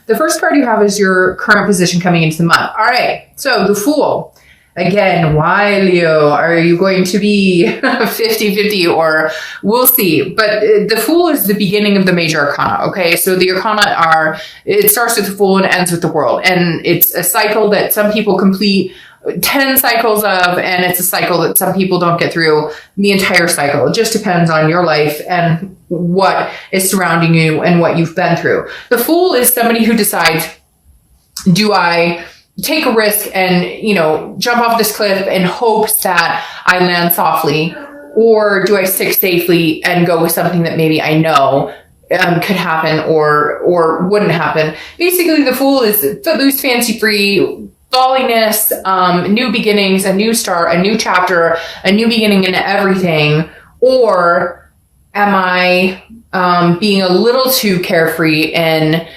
the first card you have is your current position coming into the month. All right. So the Fool. Again, why, Leo? Are you going to be 50-50 or we'll see? But the Fool is the beginning of the major arcana, okay? So the arcana it starts with the Fool and ends with the World. And it's a cycle that some people complete 10 cycles of, and it's a cycle that some people don't get through the entire cycle. It just depends on your life and what is surrounding you and what you've been through. The Fool is somebody who decides, do I take a risk and, jump off this cliff in hopes that I land softly, or do I stick safely and go with something that maybe I know could happen or wouldn't happen? Basically, the Fool is footloose, fancy-free, falliness, new beginnings, a new start, a new chapter, a new beginning in everything. Or am I being a little too carefree and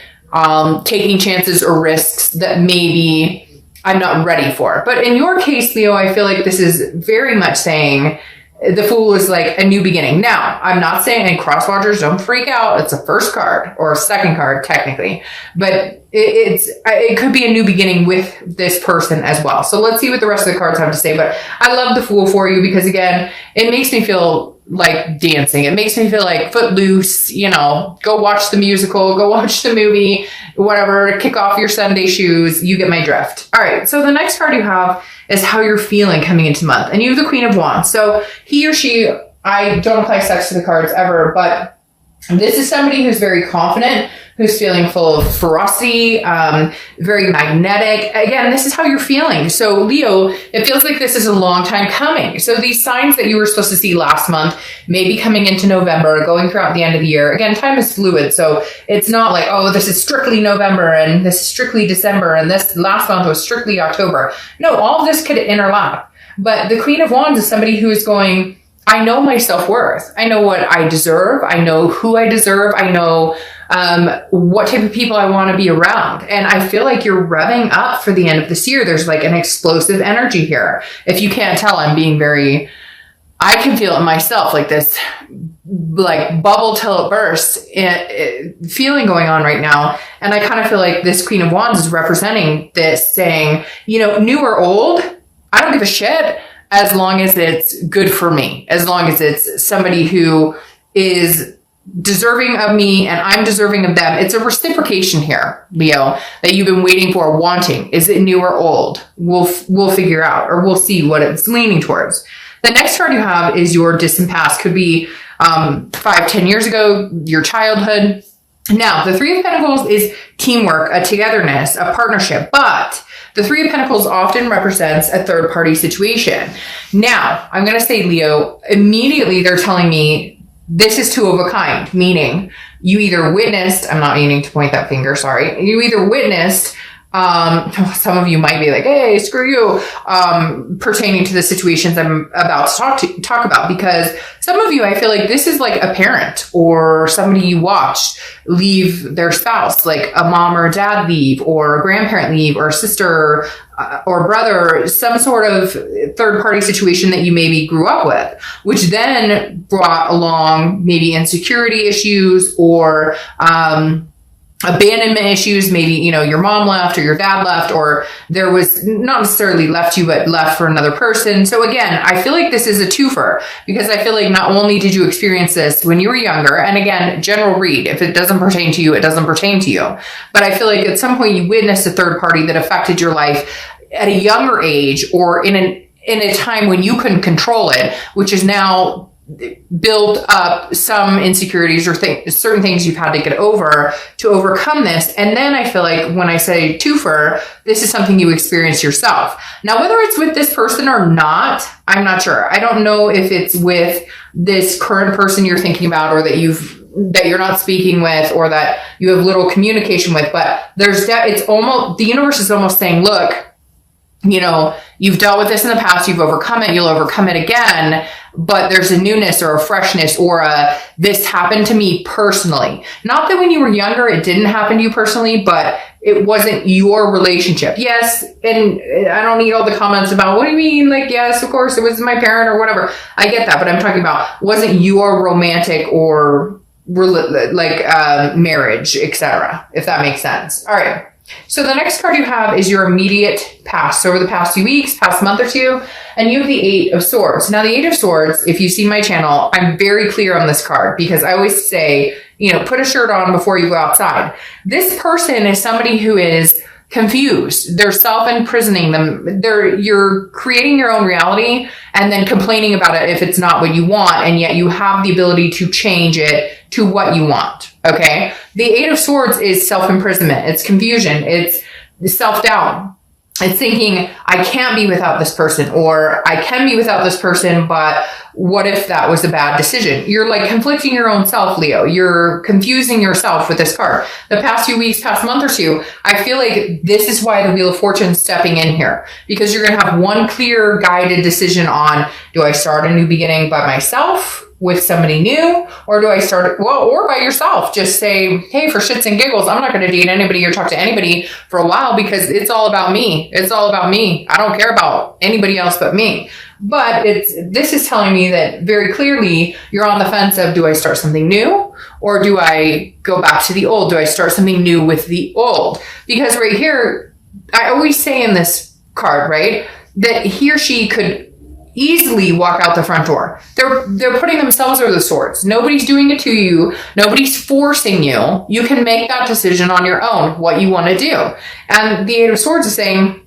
taking chances or risks that maybe I'm not ready for? But in your case, Leo, I feel like this is very much saying the Fool is like a new beginning. Now, I'm not saying, and cross watchers, don't freak out. It's a first card or a second card, technically. But it could be a new beginning with this person as well. So let's see what the rest of the cards have to say. But I love the Fool for you because, again, it makes me feel like dancing. It makes me feel like footloose, go watch the musical, go watch the movie, whatever, kick off your Sunday shoes. You get my drift. All right. So the next card you have is how you're feeling coming into the month. And you have the Queen of Wands. So he or she, I don't apply sex to the cards ever, but this is somebody who's very confident, who's feeling full of ferocity, very magnetic. Again, this is how you're feeling. So Leo, it feels like this is a long time coming. So these signs that you were supposed to see last month, maybe coming into November, going throughout the end of the year. Again, time is fluid. So it's not like, oh, this is strictly November and this is strictly December and this last month was strictly October. No, all of this could interlap. But the Queen of Wands is somebody who is going, I know my self-worth. I know what I deserve. I know who I deserve. I know what type of people I want to be around. And I feel like you're revving up for the end of this year. There's like an explosive energy here. If you can't tell, I'm being I can feel it myself, like this, like bubble till it bursts feeling going on right now. And I kind of feel like this Queen of Wands is representing this, saying, new or old, I don't give a shit. As long as it's good for me, as long as it's somebody who is deserving of me and I'm deserving of them. It's a reciprocation here, Leo, that you've been waiting for, wanting. Is it new or old? We'll figure out, or we'll see what it's leaning towards. The next card you have is your distant past. Could be 5-10 years ago, your childhood. Now, the Three of Pentacles is teamwork, a togetherness, a partnership, but the Three of Pentacles often represents a third-party situation. Now, I'm going to say, Leo, immediately they're telling me this is two of a kind, meaning you either witnessed, I'm not meaning to point that finger, sorry. You either witnessed, some of you might be like, hey, screw you, pertaining to the situations I'm about to talk about, because some of you, I feel like this is like a parent or somebody you watched leave their spouse, like a mom or a dad leave, or a grandparent leave, or a sister or brother, some sort of third-party situation that you maybe grew up with, which then brought along maybe insecurity issues or abandonment issues. Maybe, your mom left or your dad left, or there was not necessarily left you, but left for another person. So again, I feel like this is a twofer, because I feel like not only did you experience this when you were younger, and again, general read, if it doesn't pertain to you, it doesn't pertain to you. But I feel like at some point you witnessed a third party that affected your life at a younger age, or in a time when you couldn't control it, which is now build up some insecurities or certain things you've had to get over to overcome this. And then I feel like when I say twofer, this is something you experience yourself. Now, whether it's with this person or not, I'm not sure. I don't know if it's with this current person you're thinking about, or that you're not speaking with, or that you have little communication with, but it's almost, the universe is almost saying, look, you've dealt with this in the past, you've overcome it, you'll overcome it again, but there's a newness or a freshness or this happened to me personally. Not that when you were younger, it didn't happen to you personally, but it wasn't your relationship. Yes, and I don't need all the comments about, what do you mean? Like, yes, of course, it was my parent or whatever. I get that, but I'm talking about, wasn't your romantic or marriage, etc., if that makes sense. All right. So the next card you have is your immediate past. So over the past few weeks, past month or two, and you have the Eight of Swords. Now, the Eight of Swords, if you see my channel, I'm very clear on this card because I always say, put a shirt on before you go outside. This person is somebody who is confused. They're self-imprisoning them. You're creating your own reality and then complaining about it if it's not what you want, and yet you have the ability to change it to what you want. Okay? The Eight of Swords is self-imprisonment. It's confusion. It's self-doubt. It's thinking, I can't be without this person, or I can be without this person, but what if that was a bad decision? You're like conflicting your own self, Leo. You're confusing yourself with this card. The past few weeks, past month or two, I feel like this is why the Wheel of Fortune is stepping in here, because you're going to have one clear guided decision on, do I start a new beginning by myself with somebody new, or do I start, or by yourself? Just say, hey, for shits and giggles, I'm not going to date anybody or talk to anybody for a while because it's all about me. It's all about me. I don't care about anybody else but me. But this is telling me that very clearly you're on the fence of, do I start something new, or do I go back to the old? Do I start something new with the old? Because right here, I always say in this card, right, that he or she could easily walk out the front door. They're putting themselves over the swords. Nobody's doing it to you. Nobody's forcing you. You can make that decision on your own, what you want to do. And the Eight of Swords is saying,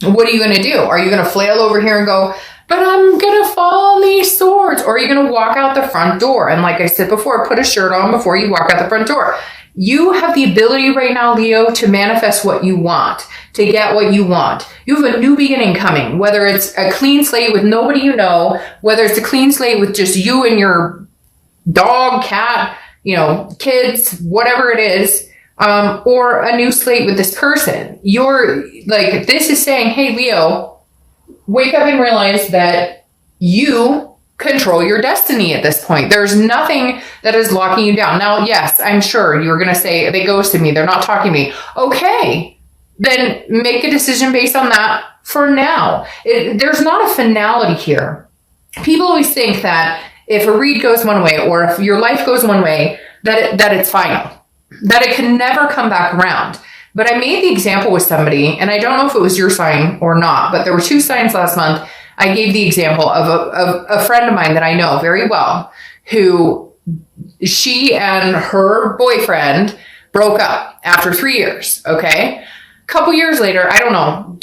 what are you going to do? Are you going to flail over here and go, but I'm going to fall on these swords? Or are you going to walk out the front door? And like I said before, put a shirt on before you walk out the front door. You have the ability right now, Leo, to manifest what you want, to get what you want. You have a new beginning coming, whether it's a clean slate with nobody you know, whether it's a clean slate with just you and your dog, cat, kids, whatever it is, or a new slate with this person. This is saying, hey, Leo, wake up and realize that you control your destiny at this point. There's nothing that is locking you down. Now, yes, I'm sure you're going to say, they ghosted me, they're not talking to me. Okay, then make a decision based on that for now. There's not a finality here. People always think that if a read goes one way, or if your life goes one way, that it's final, that it can never come back around. But I made the example with somebody, and I don't know if it was your sign or not, but there were 2 signs last month. I gave the example of a friend of mine that I know very well, who she and her boyfriend broke up after 3 years. Okay. A couple years later, I don't know,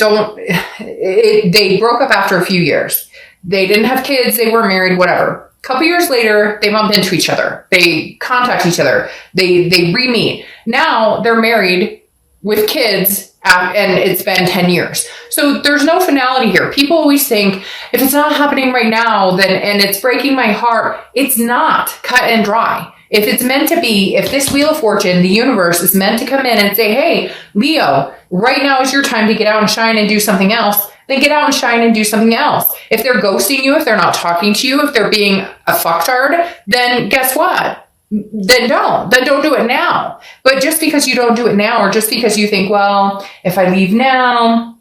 they broke up after a few years. They didn't have kids. They were married, whatever. A couple years later, they bump into each other. They contact each other. They re-meet. Now they're married with kids, and it's been 10 years. So there's no finality here. People always think, if it's not happening right now, and it's breaking my heart, it's not cut and dry. If it's meant to be, if this Wheel of Fortune, the universe, is meant to come in and say, hey, Leo, right now is your time to get out and shine and do something else, then get out and shine and do something else. If they're ghosting you, if they're not talking to you, if they're being a fucktard, then guess what? Then don't do it now. But just because you don't do it now, or just because you think, well, if I leave now,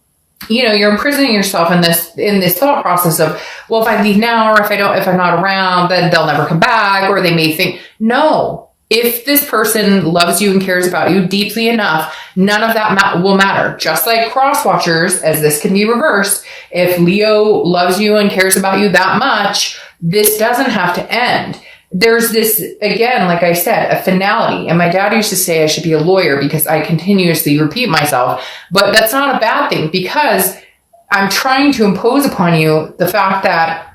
you're imprisoning yourself in this thought process of, well, if I leave now, or if I'm not around, then they'll never come back, or they may think, no. If this person loves you and cares about you deeply enough, none of that will matter. Just like cross watchers, as this can be reversed, if Leo loves you and cares about you that much, this doesn't have to end. There's this, again, like I said, a finality. And my dad used to say I should be a lawyer because I continuously repeat myself. But that's not a bad thing, because I'm trying to impose upon you the fact that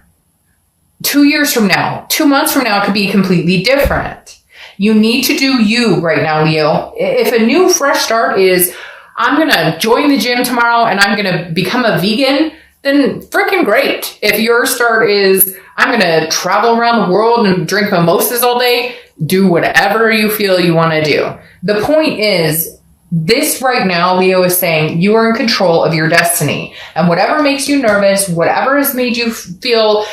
2 years from now, 2 months from now, it could be completely different. You need to do you right now, Leo. If a new fresh start is, I'm going to join the gym tomorrow and I'm going to become a vegan, then freaking great. If your start is, I'm going to travel around the world and drink mimosas all day, do whatever you feel you want to do. The point is, this right now, Leo is saying you are in control of your destiny. And whatever makes you nervous, whatever has made you feel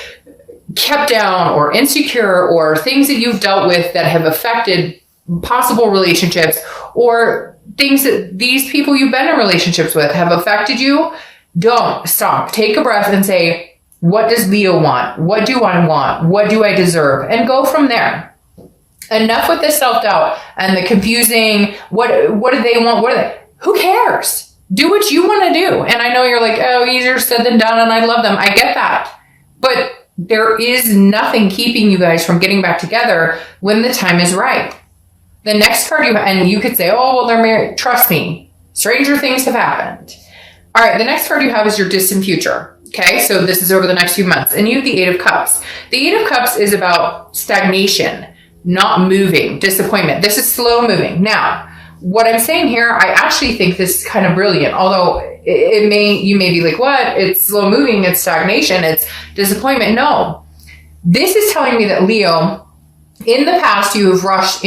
kept down or insecure, or things that you've dealt with that have affected possible relationships, or things that these people you've been in relationships with have affected you, don't stop. Take a breath and say, what does Leo want? What do I want? What do I deserve? And go from there. Enough with the self-doubt and the confusing, what do they want? Who cares? Do what you want to do. And I know you're like, oh, easier said than done, and I love them. I get that. But there is nothing keeping you guys from getting back together when the time is right. The next card and you could say, oh, well, they're married. Trust me, stranger things have happened. All right, the next card you have is your distant future. Okay, so this is over the next few months. And you have the Eight of Cups. The Eight of Cups is about stagnation, not moving, disappointment. This is slow moving. Now, what I'm saying here, I actually think this is kind of brilliant. Although you may be like, what? It's slow moving, it's stagnation, it's disappointment. No, this is telling me that Leo, in the past, you have rushed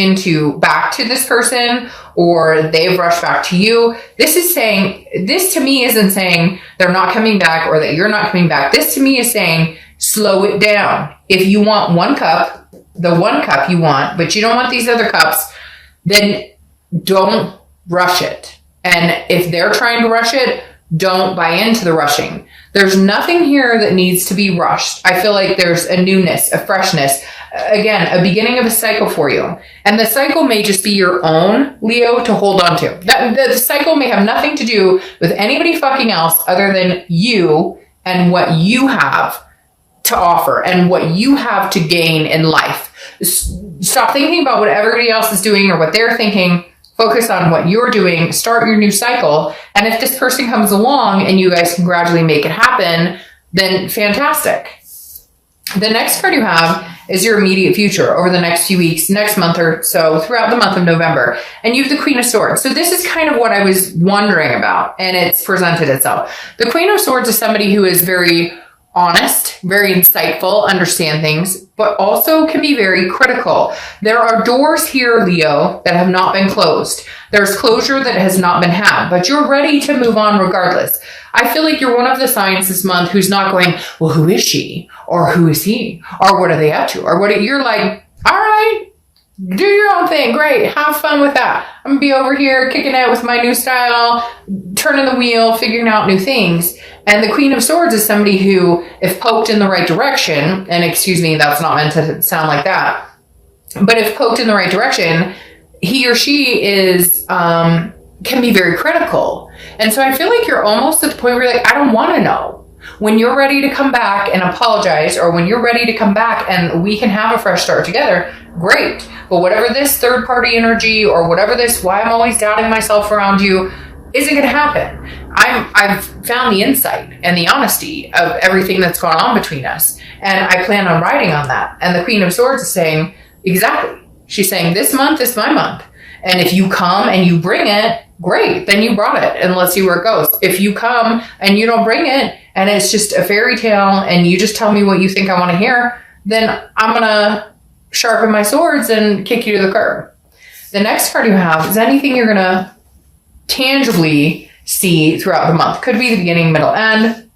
back to this person, or they've rushed back to you. This to me isn't saying they're not coming back or that you're not coming back. This to me is saying, slow it down. If you want one cup, the one cup you want, but you don't want these other cups, then don't rush it. And if they're trying to rush it, don't buy into the rushing. There's nothing here that needs to be rushed. I feel like there's a newness, a freshness, again, a beginning of a cycle for you. And the cycle may just be your own, Leo, to hold on to. The cycle may have nothing to do with anybody fucking else other than you and what you have to offer and what you have to gain in life. Stop thinking about what everybody else is doing or what they're thinking. Focus on what you're doing. Start your new cycle. And if this person comes along and you guys can gradually make it happen, then fantastic. The next card you have is your immediate future over the next few weeks, next month or so, throughout the month of November. And you have the Queen of Swords. So this is kind of what I was wondering about, and it's presented itself. The Queen of Swords is somebody who is very honest, very insightful, understand things, but also can be very critical. There are doors here, Leo, that have not been closed. There's closure that has not been had, but you're ready to move on regardless. I feel like you're one of the signs this month who's not going, well, who is she? Or who is he? Or what are they up to? Or what? You're like, all right, do your own thing. Great. Have fun with that. I'm going to be over here kicking it with my new style, turning the wheel, figuring out new things. And the Queen of Swords is somebody who, if poked in the right direction, and excuse me, that's not meant to sound like that, but if poked in the right direction, he or she is, can be very critical. And so I feel like you're almost at the point where you're like, I don't want to know. When you're ready to come back and apologize, or when you're ready to come back and we can have a fresh start together, great. But whatever this third party energy or whatever this, why I'm always doubting myself around you, isn't going to happen. I've found the insight and the honesty of everything that's gone on between us. And I plan on writing on that. And the Queen of Swords is saying, exactly. She's saying, this month is my month. And if you come and you bring it, great, then you brought it, and let's see where it goes. If you come and you don't bring it, and it's just a fairy tale, and you just tell me what you think I want to hear, then I'm going to sharpen my swords and kick you to the curb. The next card you have is anything you're going to tangibly see throughout the month. Could be the beginning, middle, end.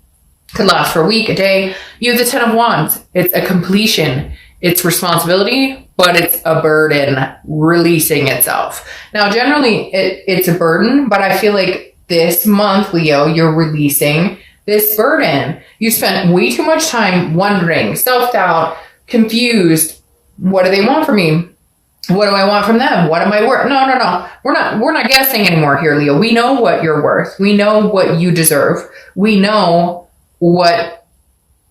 Could last for a week, a day. You have the Ten of Wands. It's a completion. It's responsibility, but it's a burden releasing itself. Now, generally, it's a burden, but I feel like this month, Leo, you're releasing this burden. You spent way too much time wondering, self-doubt, confused. What do they want from me? What do I want from them? What am I worth? No. We're not guessing anymore here, Leo. We know what you're worth. We know what you deserve. We know what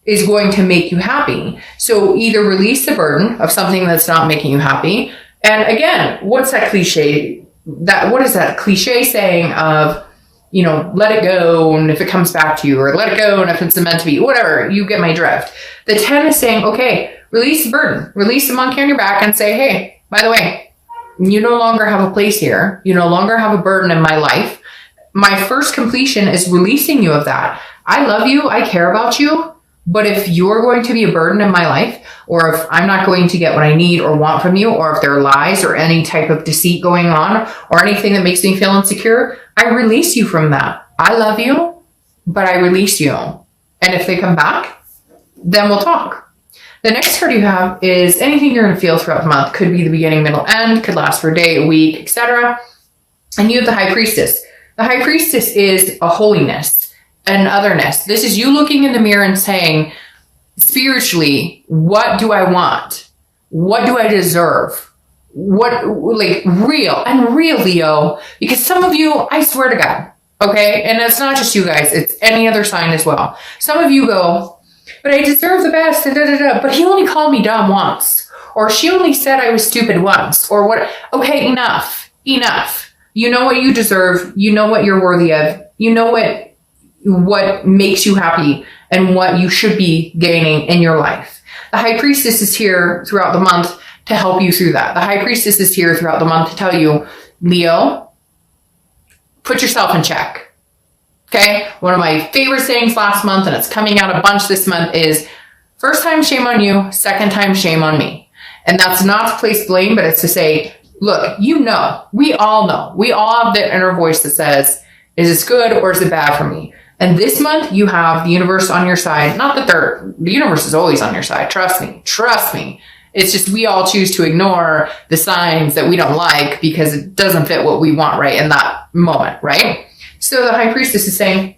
is going to make you happy. So either release the burden of something that's not making you happy. And again, what's that cliche? What is that cliche saying of, let it go, and if it comes back to you, or let it go, and if it's meant to be, whatever, you get my drift. The 10 is saying, okay, release the burden, release the monkey on your back, and say, hey, by the way, you no longer have a place here. You no longer have a burden in my life. My first completion is releasing you of that. I love you. I care about you. But if you're going to be a burden in my life, or if I'm not going to get what I need or want from you, or if there are lies or any type of deceit going on, or anything that makes me feel insecure, I release you from that. I love you, but I release you. And if they come back, then we'll talk. The next card you have is anything you're going to feel throughout the month. Could be the beginning, middle, end, could last for a day, a week, etc. And you have the High Priestess. The High Priestess is a holiness. And otherness. This is you looking in the mirror and saying, spiritually, what do I want? What do I deserve? like real Leo, because some of you, I swear to God, okay, and it's not just you guys, it's any other sign as well. Some of you go, but I deserve the best, and but he only called me dumb once, or she only said I was stupid once, or what. Okay, enough. You know what you deserve. You know what you're worthy of. You know what makes you happy and what you should be gaining in your life. The High Priestess is here throughout the month to help you through that. The High Priestess is here throughout the month to tell you, Leo, put yourself in check. Okay? One of my favorite sayings last month, and it's coming out a bunch this month, is first time, shame on you. Second time, shame on me. And that's not to place blame, but it's to say, look, we all have the inner voice that says, is this good or is it bad for me? And this month you have the universe on your side. Not that the universe is always on your side. Trust me. It's just we all choose to ignore the signs that we don't like because it doesn't fit what we want right in that moment, right? So the High Priestess is saying,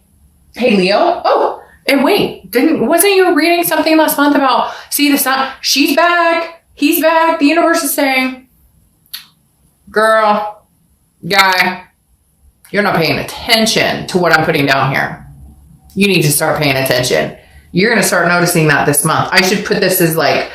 hey, Leo, oh, and wait, wasn't you reading something last month about, see the sun? She's back. He's back. The universe is saying, girl, guy, you're not paying attention to what I'm putting down here. You need to start paying attention. You're going to start noticing that this month. I should put this as like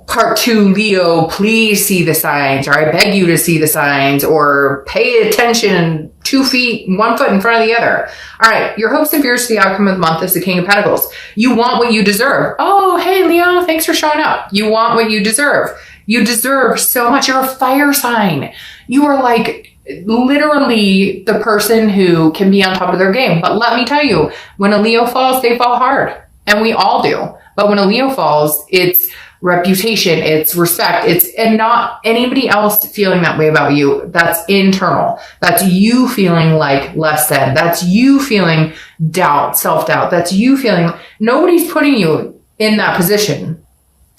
part 2, Leo, please see the signs, or I beg you to see the signs, or pay attention, 2 feet, 1 foot in front of the other. All right. Your hopes and fears for the outcome of the month is the King of Pentacles. You want what you deserve. Oh, hey, Leo, thanks for showing up. You want what you deserve. You deserve so much. You're a fire sign. You are like literally the person who can be on top of their game. But let me tell you, when a Leo falls, they fall hard. And we all do. But when a Leo falls, it's reputation, it's respect, and not anybody else feeling that way about you. That's internal. That's you feeling like less than. That's you feeling doubt, self-doubt. That's you feeling nobody's putting you in that position.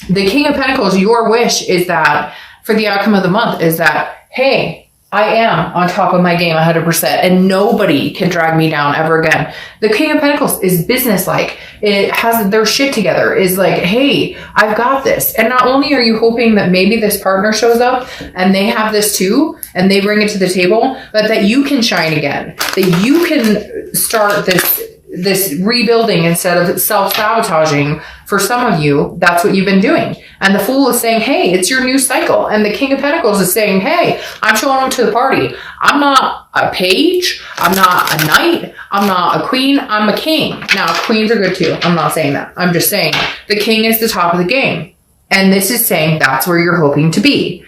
The King of Pentacles, your wish is that for the outcome of the month is that, hey, I am on top of my game 100% and nobody can drag me down ever again. The King of Pentacles is businesslike. It has their shit together, is like, hey, I've got this. And not only are you hoping that maybe this partner shows up and they have this too, and they bring it to the table, but that you can shine again, that you can start this rebuilding instead of self-sabotaging. For some of you, that's what you've been doing. And the Fool is saying, hey, it's your new cycle. And the King of Pentacles is saying, hey, I'm showing up to the party. I'm not a page. I'm not a knight. I'm not a queen. I'm a king. Now, queens are good too. I'm not saying that. I'm just saying the king is the top of the game. And this is saying that's where you're hoping to be.